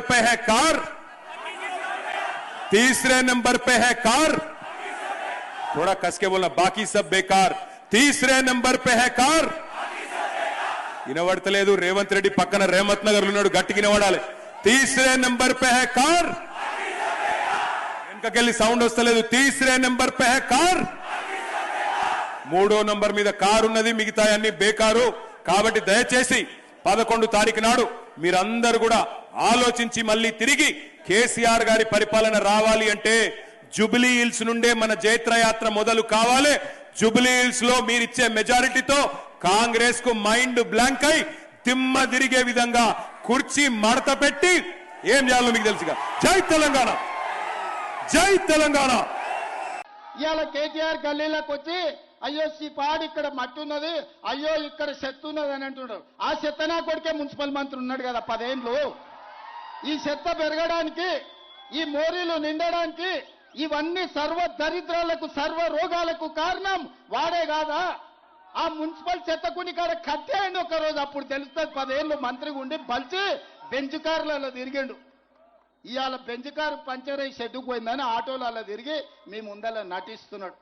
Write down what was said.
पे है कार, तीसरे नंबर पे है कार, थोड़ा कस के बोलना, बाकी सब बेकार, तीसरे नंबर पे है कार. వినబడతలేదు రేవంత్ రెడ్డి పక్కన రేమత్ నగర్ ఉన్నాడు, గట్టిగా వినబడాలి. తీసరే నంబర్ పే హై కార్, వెనకకెళ్ళి సౌండ్ వస్తలేదు. తీసరే నంబర్ పే హై కార్, మూడో నంబర్ మీద కారు ఉన్నది, మిగతా అన్ని బేకారు. కాబట్టి దయచేసి 11 తారీఖు నాడు మీరందరూ కూడా ఆలోచించి మళ్ళీ తిరిగి కేసీఆర్ గారి పరిపాలన రావాలి అంటే జూబ్లీ హిల్స్ నుండే మన జైత్రయాత్ర మొదలు కావాలి. జూబ్లీ హిల్స్ లో మీరిచ్చే మెజారిటీతో కాంగ్రెస్ కు మైండ్ బ్లాంక్ అయి దిమ్మ తిరిగే విధంగా కుర్చీ మడత పెట్టి ఏం చేయాలో మీకు తెలుసుగా. జై తెలంగాణ, జై తెలంగాణ. ఇవాళ కేటీఆర్ గల్లీలకు వచ్చి అయ్యో పాడి ఇక్కడ మట్టి ఉన్నది, అయ్యో ఇక్కడ చెత్త ఉన్నది అని అంటున్నాడు. ఆ చెత్త నా కొడుకే మున్సిపల్ మంత్రి ఉన్నాడు కదా 10 ఏళ్ళు. ఈ చెత్త పెరగడానికి, ఈ మోరీలు నిండడానికి, ఇవన్నీ సర్వ దరిద్రాలకు సర్వ రోగాలకు కారణం వాడే కాదా? ఆ మున్సిపల్ చెత్తకుని కాడ కట్టేయండి ఒక రోజు, అప్పుడు తెలుస్తుంది. 10 ఏళ్ళు మంత్రిగా ఉండి బలిచి బెంచ్ కార్లలో తిరిగిండు. ఇవాళ బెంచ్ కారు పంచర్ అయ్యి షెడ్డుకు పోయిందని ఆటోలలో తిరిగి మీ ముందర నటిస్తున్నాడు.